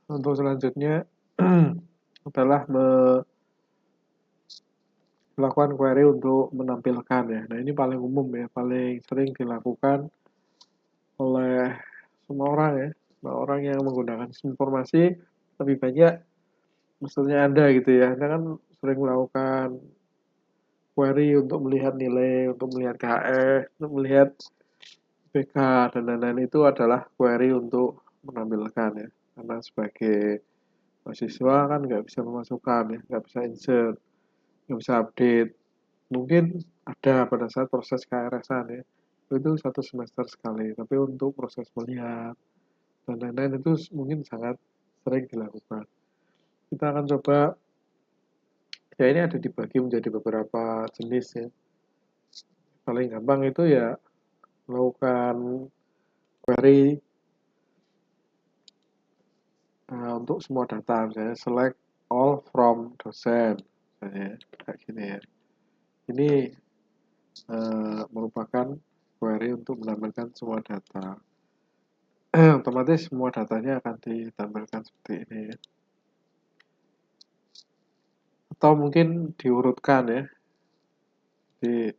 Untuk selanjutnya adalah melakukan query untuk menampilkan ya. Nah ini paling umum ya, paling sering dilakukan oleh semua orang ya. Semua orang yang menggunakan informasi lebih banyak, maksudnya Anda gitu ya. Anda kan sering melakukan query untuk melihat nilai, untuk melihat KS, untuk melihat BK, dan lain-lain itu adalah query untuk menampilkan ya. Karena sebagai mahasiswa kan nggak bisa memasukkan ya, nggak bisa insert, nggak bisa update. Mungkin ada pada saat proses KRS-an ya, itu 1 semester sekali. Tapi untuk proses melihat dan lain-lain itu mungkin sangat sering dilakukan. Kita akan coba, ya ini ada dibagi menjadi beberapa jenis ya. Paling gampang itu ya melakukan query untuk semua data, misalnya select all from dosen, misalnya kayak gini ya. Ini merupakan query untuk menampilkan semua data. Otomatis semua datanya akan ditampilkan seperti ini ya. Atau mungkin diurutkan ya. Jadi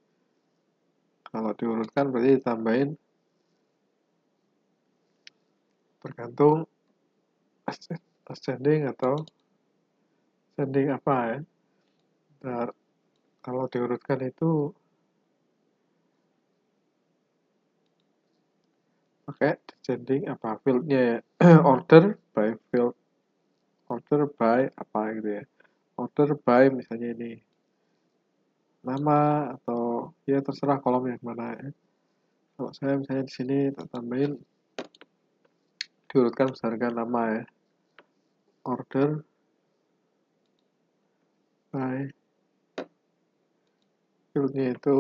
kalau diurutkan berarti ditambahin tergantung ascending atau ascending apa ya. Nah, kalau diurutkan itu pakai descending apa fieldnya ya. Order by field, order by apa gitu ya. Order by misalnya ini nama atau ya terserah kolom yang mana ya. Kalau saya misalnya di sini tak tambahin diurutkan berdasarkan nama ya. Order by fieldnya itu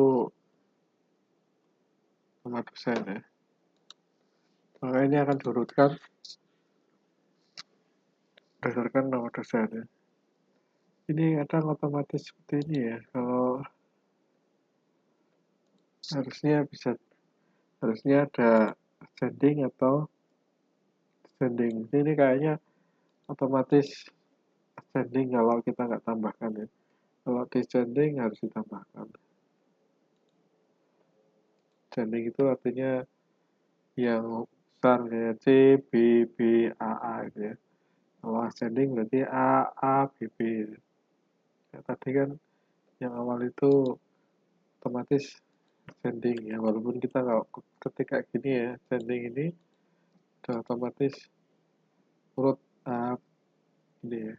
nama dosen ya. Maka ini akan diurutkan berdasarkan nama dosen ya. Ini kadang otomatis seperti ini ya. Kalau harusnya ada ascending atau descending. Ini kayaknya otomatis ascending kalau kita nggak tambahkan ya. Kalau descending harus ditambahkan. Descending itu artinya yang besar kayak C, B, B, A gitu ya. Kalau ascending berarti A, B, B. Ya, tadi kan yang awal itu otomatis ascending ya, walaupun kita nggak ketika gini ya, ascending ini udah otomatis urut up ini ya.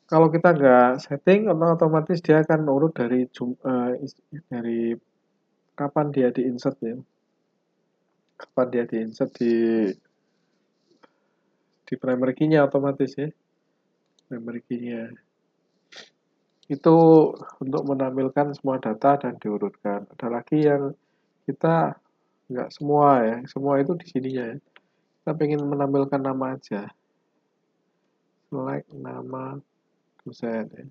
Kalau kita nggak setting, otomatis dia akan urut dari kapan dia di insert ya, kapan dia di insert di primary key-nya otomatis ya, primary key-nya. Itu untuk menampilkan semua data dan diurutkan. Ada lagi yang kita nggak semua ya, semua itu di sininya ya. Kita pengen menampilkan nama aja, select nama dosen ya.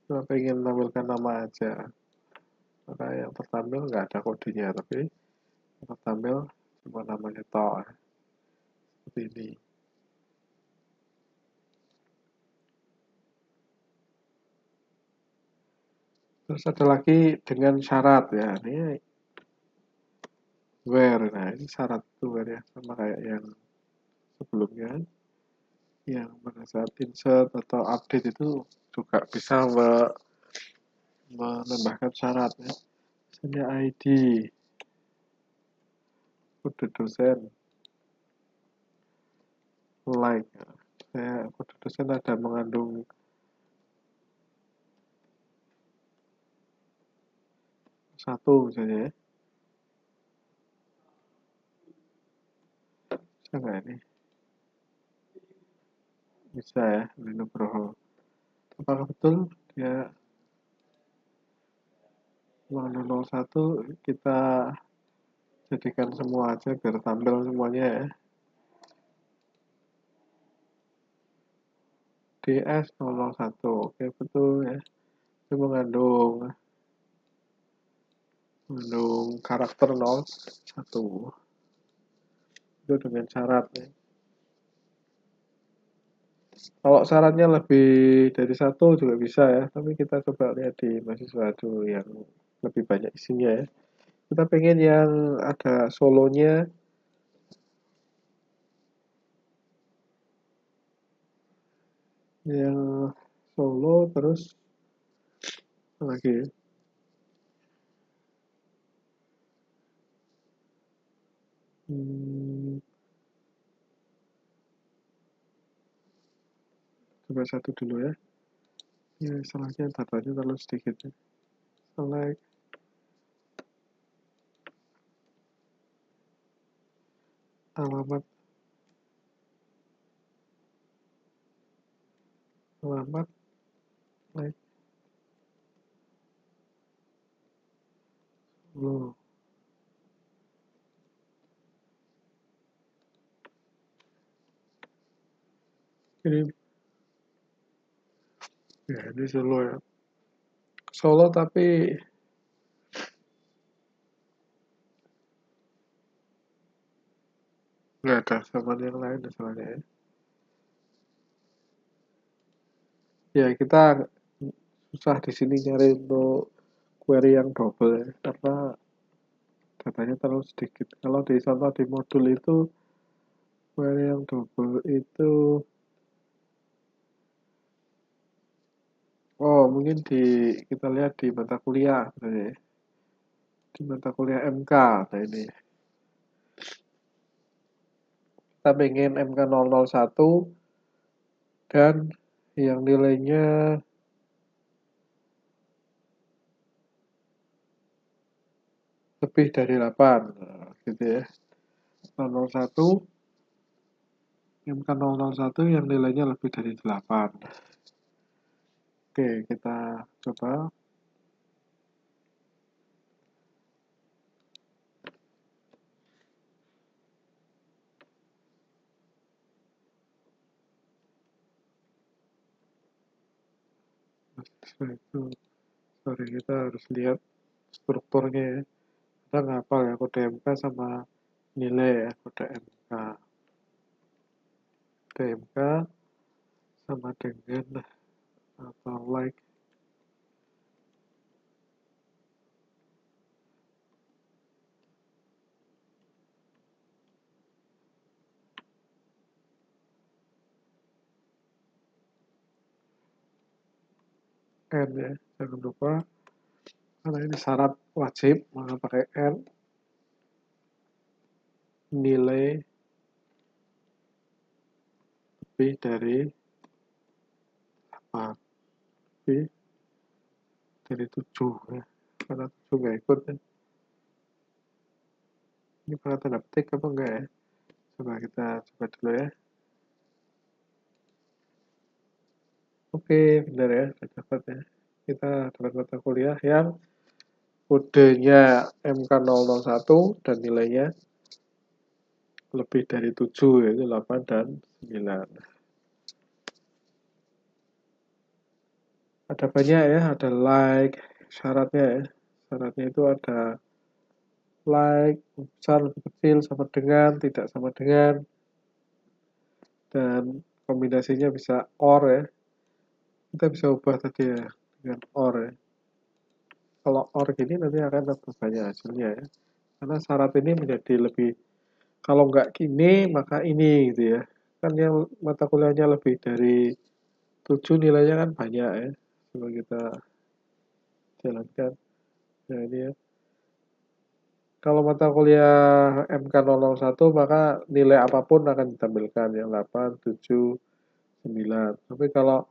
Kita pengen menampilkan nama aja, maka yang tertampil nggak ada kodenya, tapi yang tertampil cuma namanya toh ya. Seperti ini. Terus ada lagi dengan syarat ya, ini where, nah ini syarat tuh where ya, sama kayak yang sebelumnya, yang pada saat insert atau update itu juga bisa menambahkan syarat ya. Misalnya ID, kode dosen, like, saya kode dosen ada mengandung 1 misalnya ya. Bisa nggak ini? Bisa ya, Nugroho. Apakah betul dia mengandung 01? Kita jadikan semua aja biar tampil semuanya ya. DS 001, oke betul ya. Itu mengandung karakter 01. itu dengan syarat ya. Kalau syaratnya lebih dari satu juga bisa ya, tapi kita coba lihat di mahasiswa dulu yang lebih banyak isinya ya. Kita pengen yang ada solonya, yang solo terus apa lagi ya? Hmm, coba satu dulu ya. Ya, salahnya datanya terlalu sedikit ya. Select alamat alamat like lo. Ini ya ini solo ya. Solo tapi nggak ada sama yang lain soalnya ya. Ya kita susah di sini nyari untuk query yang double ya, karena datanya terlalu sedikit. Kalau di contoh di modul itu query yang double itu mungkin kita lihat di mata kuliah ya. Di mata kuliah MK nah ini. Kita pengen MK 001 dan yang nilainya lebih dari 8 nah, gitu ya. 001 MK 001 yang nilainya lebih dari 8. Oke, kita coba. Setelah itu, sorry, kita harus lihat strukturnya ya. Kita nggak hafal ya kode MK sama nilai ya, kode MK. Kode MK sama dengan atau like N ya, jangan lupa karena ini syarat wajib maka pakai N, nilai lebih dari apa, lebih dari 7 ya, karena 7 nggak ikut ya. Ini pakai tanda petik apa enggak ya? Coba kita coba dulu ya. Oke, benar ya, sudah dapat ya. Kita dapat mata kuliah yang kodenya MK001 dan nilainya lebih dari 7 yaitu 8 dan 9. Ada banyak ya, ada like, syaratnya ya. Syaratnya itu ada like, besar, lebih kecil, sama dengan, tidak sama dengan, dan kombinasinya bisa or ya. Kita bisa ubah tadi ya, dengan or ya. Kalau or gini nanti akan lebih banyak hasilnya ya. Karena syarat ini menjadi lebih, kalau nggak gini, maka ini gitu ya. Kan yang mata kuliahnya lebih dari 7 nilainya kan banyak ya. Coba kita jalankan. Nah ini ya. Kalau mata kuliah MK001 maka nilai apapun akan ditampilkan yang 8, 7, 9. Tapi kalau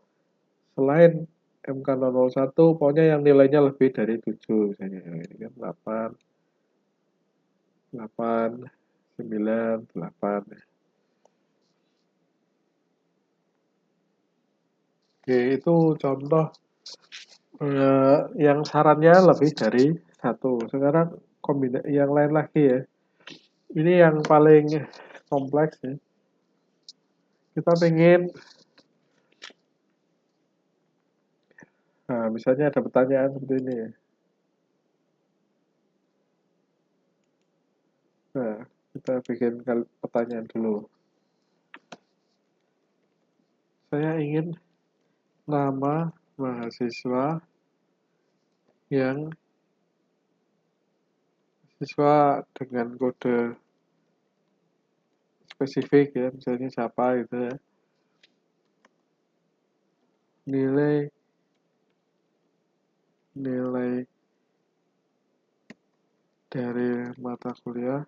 selain MK001 pokoknya yang nilainya lebih dari 7 misalnya. Ini kan 8, 8, 9, 8. Oke, itu contoh yang syaratnya lebih dari satu. Sekarang kombinasi yang lain lagi ya. Ini yang paling kompleks ya. Kita pengen, nah misalnya ada pertanyaan seperti ini. Nah, Kita bikin pertanyaan dulu. Saya ingin nama mahasiswa yang siswa dengan kode spesifik ya, misalnya siapa gitu ya. Nilai dari mata kuliahnya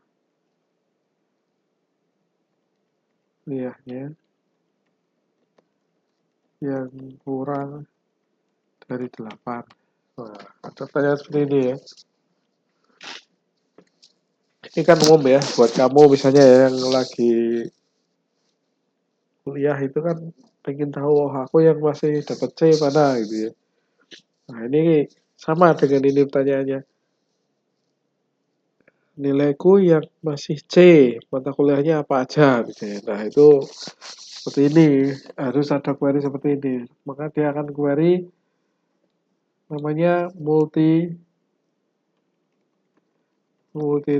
yang kurang dari 8. Nah, ada pertanyaan seperti ini ya. Ini kan umum ya, buat kamu misalnya ya, yang lagi kuliah itu kan pengen tahu, oh aku yang masih dapat C mana gitu ya. Nah ini sama dengan ini pertanyaannya. Nilaiku yang masih C, mata kuliahnya apa aja gitu ya. Nah itu seperti ini, harus ada query seperti ini. Maka dia akan query namanya multi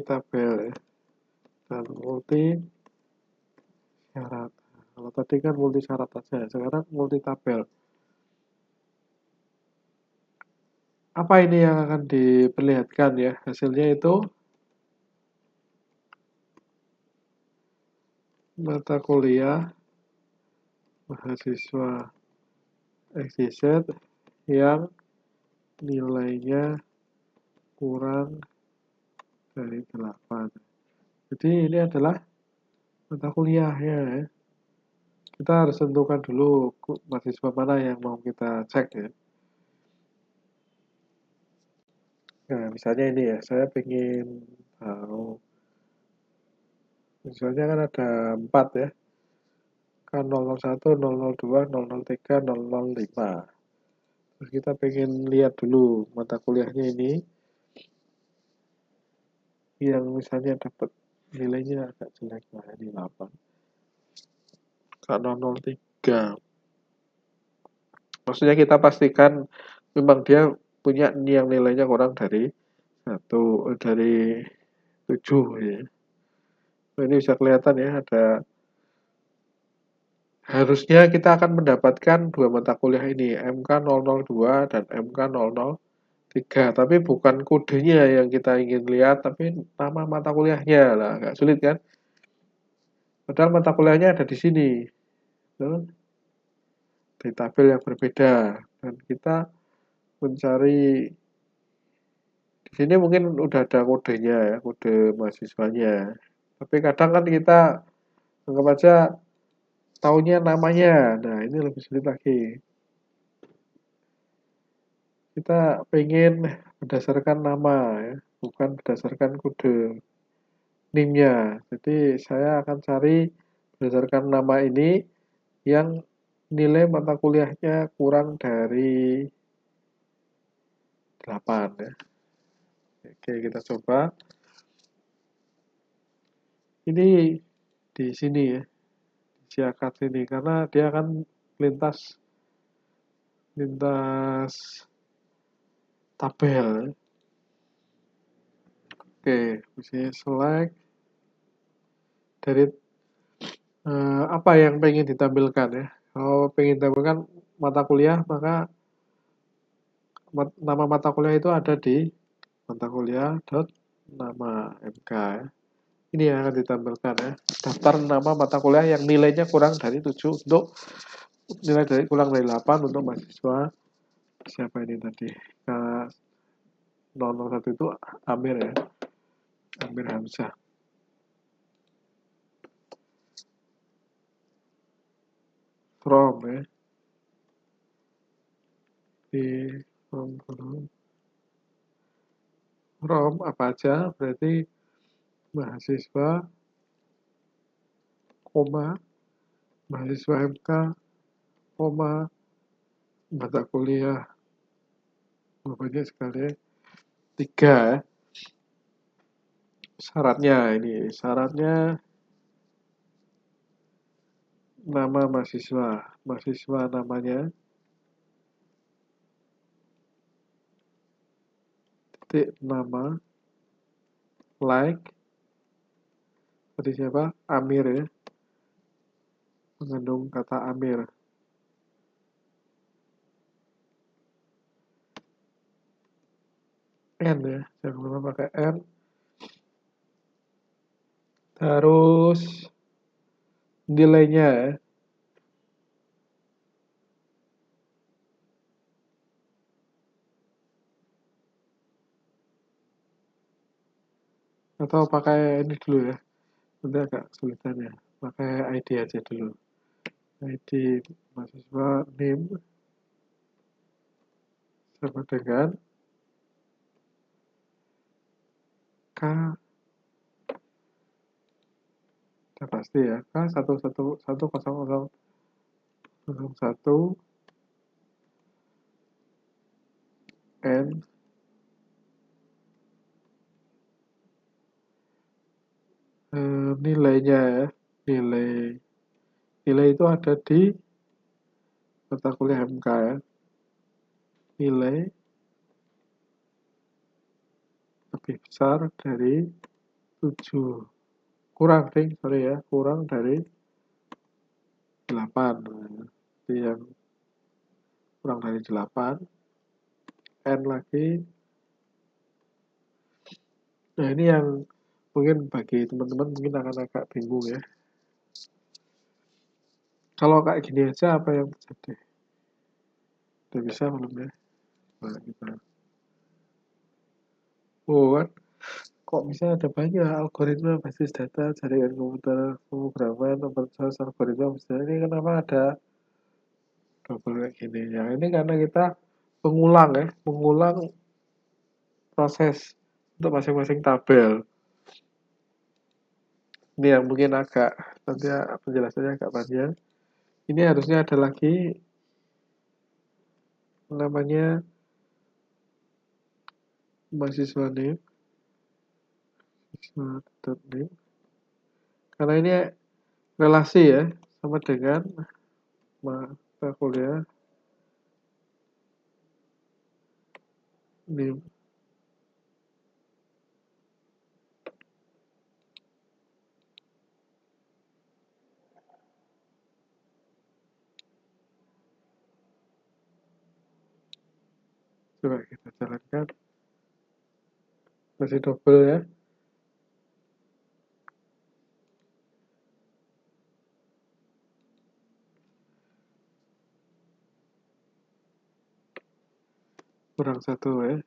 tabel ya. Dan multi syarat. Kalau tadi kan multi syarat aja, sekarang multi tabel. Apa ini yang akan diperlihatkan ya? Hasilnya itu mata kuliah mahasiswa XYZ yang nilainya kurang dari 8. Jadi ini adalah mata kuliahnya ya. Kita harus tentukan dulu mahasiswa mana yang mau kita cek ya. Nah, misalnya ini ya, saya pengen tahu. Misalnya kan ada 4 ya. Kan 001, 002, 003, 005. Terus kita pengen lihat dulu mata kuliahnya ini yang misalnya dapat nilainya agak jelek, nah ini 8. Kan 003. Maksudnya kita pastikan memang dia punya yang nilainya kurang dari 7 ya. Nah, ini bisa kelihatan ya, harusnya kita akan mendapatkan dua mata kuliah ini, MK 002 dan MK 003, tapi bukan kodenya yang kita ingin lihat, tapi nama mata kuliahnya lah, agak sulit kan? Padahal mata kuliahnya ada di sini, di tabel yang berbeda, dan kita mencari di sini mungkin udah ada kodenya ya, kode mahasiswanya. Tapi kadang kan kita anggap aja taunya namanya. Nah, ini lebih sulit lagi. Kita pengen berdasarkan nama ya, bukan berdasarkan kode NIM-nya. Jadi saya akan cari berdasarkan nama ini yang nilai mata kuliahnya kurang dari 8 ya. Oke, kita coba. Ini di sini ya, di akad ini, karena dia akan lintas tabel. Oke, misalnya select dari apa yang pengen ditampilkan ya. Kalau pengen ditampilkan mata kuliah, maka nama mata kuliah itu ada di mata kuliah dot nama MK ya. Ini yang akan ditampilkan ya. Daftar nama mata kuliah yang nilainya kurang dari 7 untuk nilai kurang dari 8 untuk mahasiswa siapa ini tadi. Nah, 001 itu Amir ya. Amir Hamzah. From ya. Di from apa aja berarti mahasiswa koma mahasiswa MK koma mata kuliah banyak sekali 3 ya. Syaratnya nama mahasiswa namanya titik nama like Tadi siapa? Amir ya, mengandung kata Amir. N ya, jangan lupa pakai N. Terus nilainya ya, atau pakai ini dulu ya, nanti agak kesulitan ya, pakai ID aja dulu. ID mahasiswa NIM sama dengan K, udah pasti ya, K 11101 N nilainya ya, nilai itu ada di mata kuliah MK ya, nilai lebih besar dari 7, kurang ding, sorry ya, kurang dari 8. Jadi yang kurang dari 8, N lagi. Nah ini yang mungkin bagi teman-teman mungkin akan agak bingung ya. Kalau kayak gini aja apa yang terjadi? Udah bisa belum ya? Nah, kita. Oh kan, kok bisa ada banyak algoritma basis data, jaringan komputer, pemrograman, operasi algoritma, misalnya ini kenapa ada double kayak gini? Ya ini karena kita mengulang ya, mengulang proses untuk masing-masing tabel. Ini yang mungkin agak, nanti penjelasannya agak panjang. Ini harusnya ada lagi namanya mahasiswa name, mahasiswa.name. Karena ini relasi ya, sama dengan mata kuliah name. Coba kita jalankan, masih double ya. Kurang 1 ya.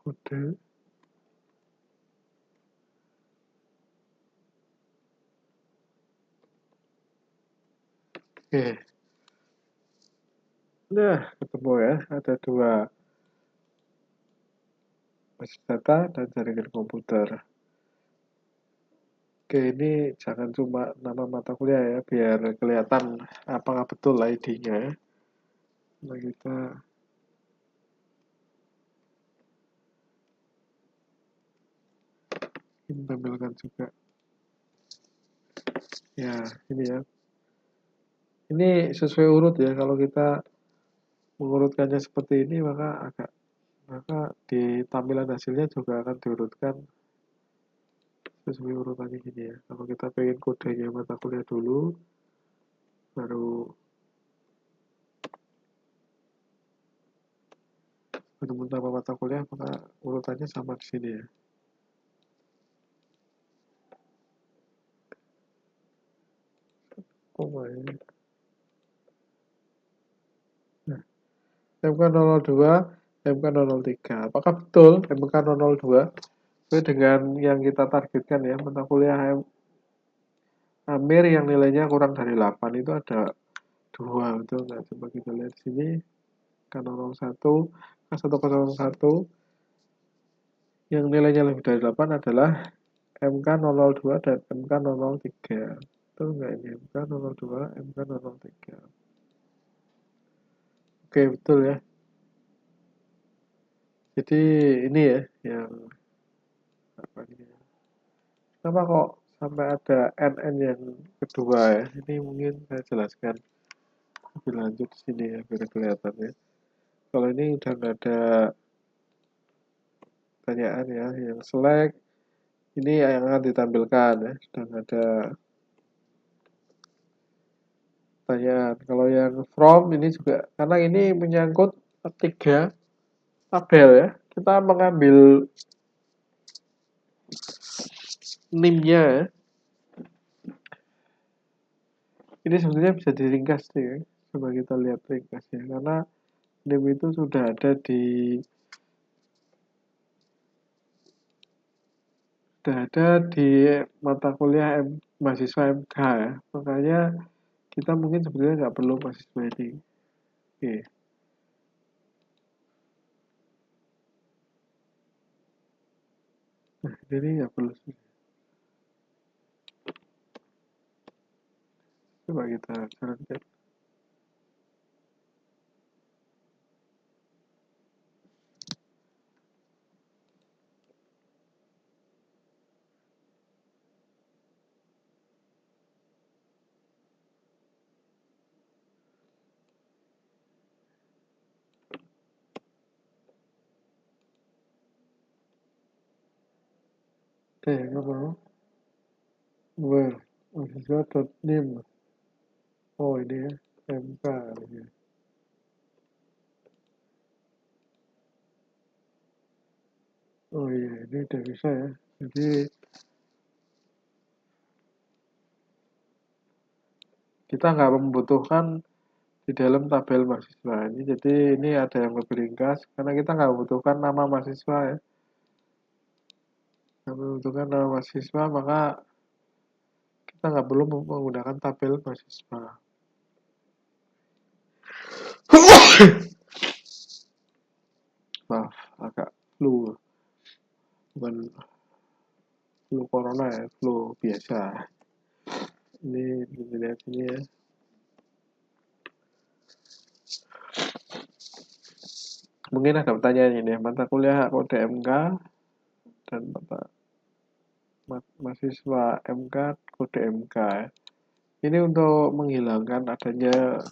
Kode. Oke. Nah, ketemu ya. Ada 2 basis data dan jaringan komputer. Oke, ini jangan cuma nama mata kuliah ya, biar kelihatan apakah betul ID-nya ya. Nah, kita tampilkan juga. Ya, ini ya. Ini sesuai urut ya, kalau kita mengurutkannya seperti ini maka di tampilan hasilnya juga akan diurutkan sesuai urutannya gini ya. Kalau kita pengen kodenya mata kuliah dulu, baru menemukan nama mata kuliah, maka urutannya sama di sini ya. Nah, MK002, MK003. Apakah betul MK002 sesuai dengan yang kita targetkan ya, mata kuliah Amir yang nilainya kurang dari 8 itu ada 2, betul nggak? Coba kita lihat di sini, K01, K101 yang nilainya lebih dari 8 adalah MK002 dan MK003. Betul nggak ini? MK002, MK003. Oke, betul ya. Jadi ini ya yang apa ini? Kenapa kok sampai ada NN yang kedua ya? Ini mungkin saya jelaskan lebih lanjut di sini ya, biar kelihatan ya. Kalau ini udah nggak ada pertanyaan ya, yang select ini yang akan ditampilkan ya, sudah nggak ada pertanyaan. Kalau yang from ini juga, karena ini menyangkut 3 tabel ya, kita mengambil NIM-nya ya. Ini sebenarnya bisa diringkas nih ya. Coba kita lihat ringkasnya, karena NIM itu sudah ada di mata kuliah mahasiswa MK ya. Makanya kita mungkin sebenarnya nggak perlu mahasiswa ini. Oke. Nah, ini nggak perlu. Coba kita jalankan. Oke, nggak mau. Where? Mahasiswa.nim. Oh, ini ya. MK. Ini. Oh iya, ini udah bisa ya. Jadi kita nggak membutuhkan di dalam tabel mahasiswa ini. Jadi ini ada yang lebih ringkas karena kita nggak membutuhkan nama mahasiswa ya. Nggak membutuhkan nama mahasiswa, maka kita nggak perlu menggunakan tabel mahasiswa. Maaf, agak flu. Bukan flu corona ya, flu biasa. Ini dilihat ini ya. Mungkin ada pertanyaan ini ya, mata kuliah kode MK dan mahasiswa MK kode MK ya. Ini untuk menghilangkan adanya,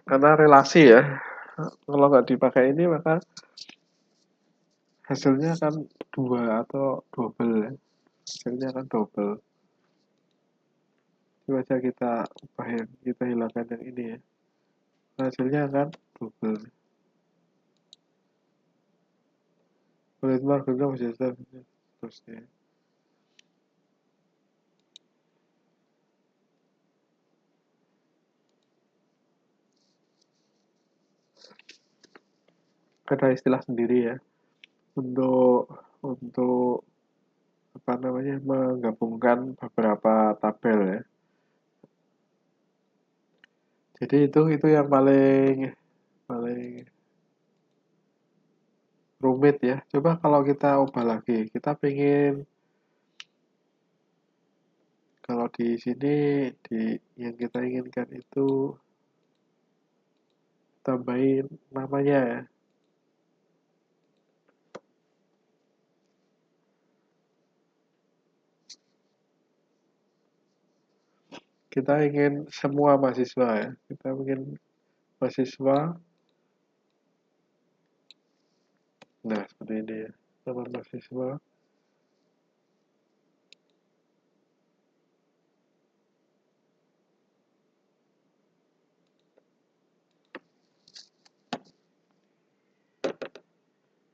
karena relasi ya. Kalau nggak dipakai ini maka hasilnya akan 2 atau double ya. Hasilnya akan double. Coba saja kita ubahin, kita hilangkan yang ini ya. Hasilnya akan double. Benchmark juga masih terusnya. Ada istilah sendiri ya untuk apa namanya, menggabungkan beberapa tabel ya. Jadi itu yang paling rumit ya. Coba kalau kita ubah lagi, kita pengen kalau di sini di yang kita inginkan itu tambahin namanya ya. Kita ingin semua mahasiswa ya. Kita ingin mahasiswa. Nah, seperti ini ya. Nama mahasiswa.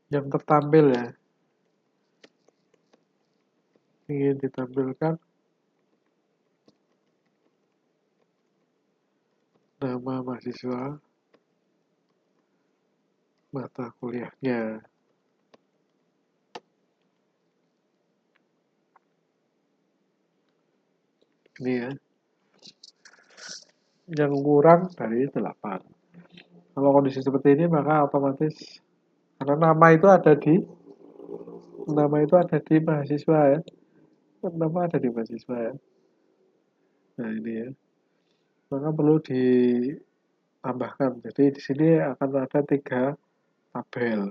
Yang tertampil ya. Ingin ditampilkan nama mahasiswa, mata kuliahnya. Ini ya. Yang kurang dari 8. Kalau kondisi seperti ini maka otomatis, karena nama itu ada di mahasiswa ya. Nama ada di mahasiswa ya. Nah, ini ya. Maka perlu ditambahkan. Jadi di sini akan ada 3 tabel.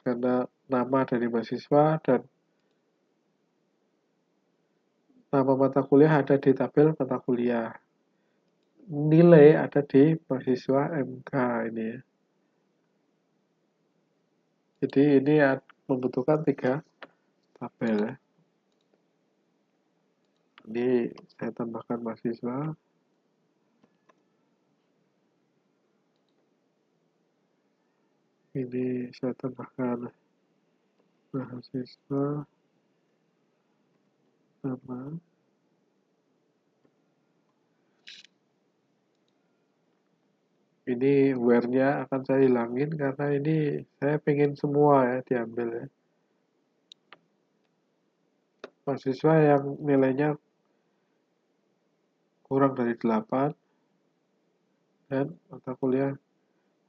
karena nama dari mahasiswa dan nama mata kuliah ada di tabel mata kuliah. Nilai ada di mahasiswa MK ini ya. Jadi ini membutuhkan 3 tabel ya. Ini saya tambahkan mahasiswa. Ini saya tambahkan mahasiswa sama ini where-nya akan saya hilangin karena ini saya pengen semua ya diambil ya. Mahasiswa yang nilainya kurang dari 8 dan mata kuliah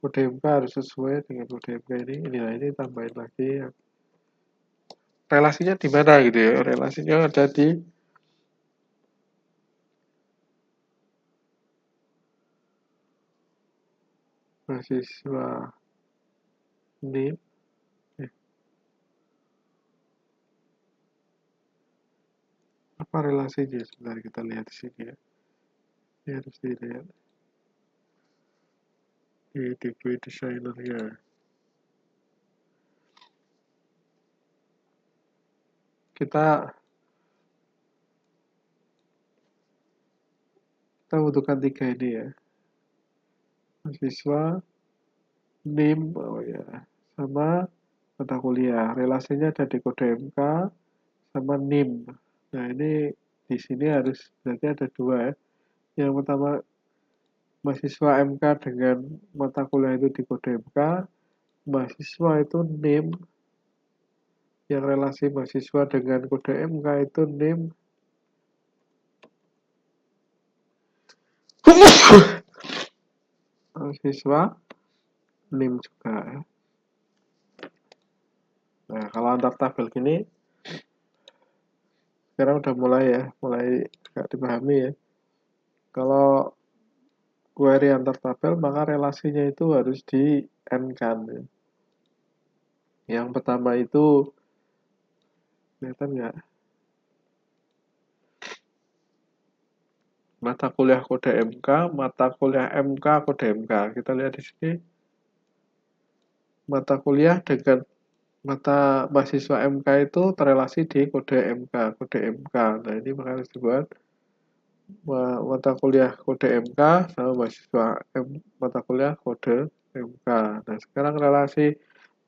kode MK harus sesuai dengan kode MK ini. Nilai ini tambahin lagi. Relasinya di mana gitu ya? Relasinya ada di mahasiswa NIM. Apa relasinya? Sebentar kita lihat di sini ya. Ini harus dilihat di DB Designer-nya. Kita butuhkan 3 ini ya. Mahasiswa, NIM, oh ya, sama mata kuliah. Relasinya ada di kode MK sama NIM. Nah ini di sini harus berarti ada 2 ya. Yang pertama mahasiswa MK dengan mata kuliah itu di kode MK, mahasiswa itu NIM, yang relasi mahasiswa dengan kode MK itu NIM. Mahasiswa NIM juga ya. Nah kalau antar tabel gini sekarang udah mulai gak dipahami ya. Kalau query antar tabel maka relasinya itu harus di N-kan ya. Yang pertama itu kelihatan nggak? Mata kuliah kode MK, mata kuliah MK kode MK. Kita lihat di sini mata kuliah dengan mata mahasiswa MK itu terrelasi di kode MK. Nah ini maka harus dibuat mata kuliah kode MK sama mahasiswa mata kuliah kode MK. Nah sekarang relasi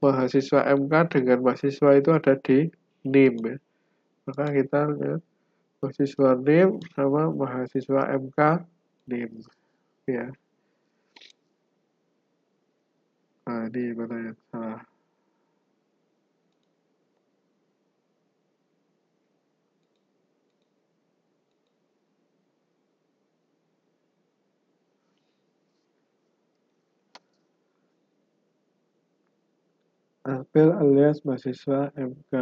mahasiswa MK dengan mahasiswa itu ada di NIM ya. Maka kita lihat mahasiswa NIM sama mahasiswa MK NIM ya. Nah ini mana yang salah? Tabel alias mahasiswa MK.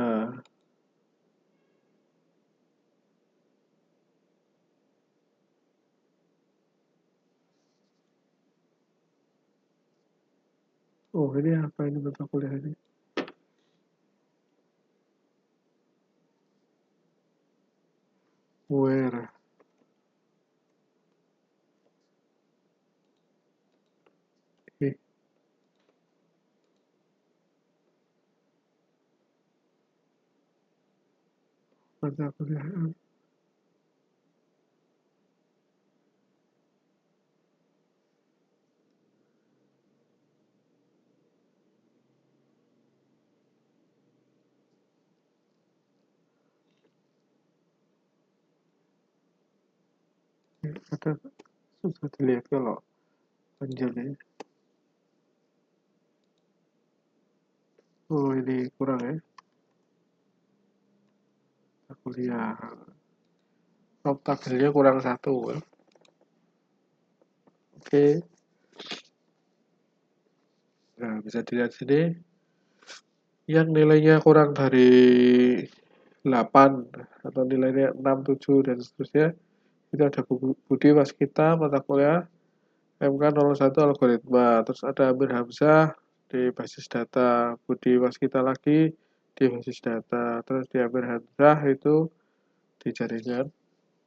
Oh ini apa ini mata kuliah ini? Where? Ih, mata kuliah ada susah dilihat kalau panjangnya. Oh ini kurang ya. Mata kuliah. Oh, tabelnya kurang 1 ya. Oke. Nah bisa dilihat sini. Yang nilainya kurang dari 8 atau nilainya 6, 7 dan seterusnya itu ada Budi Waskita mata kuliah MK 01 algoritma, terus ada Amir Hamzah di basis data, Budi Waskita lagi di basis data, terus di Amir Hamzah itu di jaringan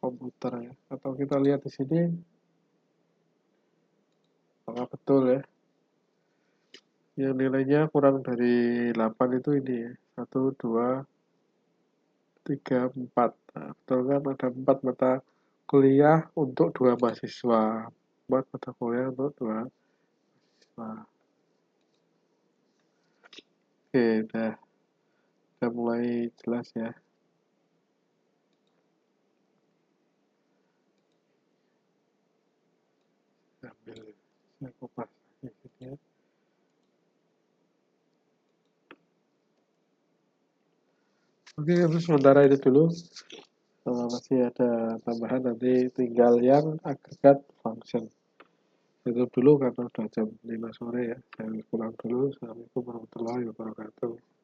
komputer ya. Atau kita lihat di sini, apakah betul ya? Yang nilainya kurang dari 8 itu ini ya. 1, 2, 3, 4. Nah, betul kan ada 4 mata kuliah untuk 2 mahasiswa. 4 mata kuliah untuk 2 mahasiswa. Oke, udah mulai jelas ya. Ambil saya kupas ya. Oke, sementara itu dulu. Kalau masih ada tambahan nanti tinggal yang agregat function. Itu dulu karena udah jam 5 sore ya. Saya pulang dulu. Assalamualaikum warahmatullahi wabarakatuh.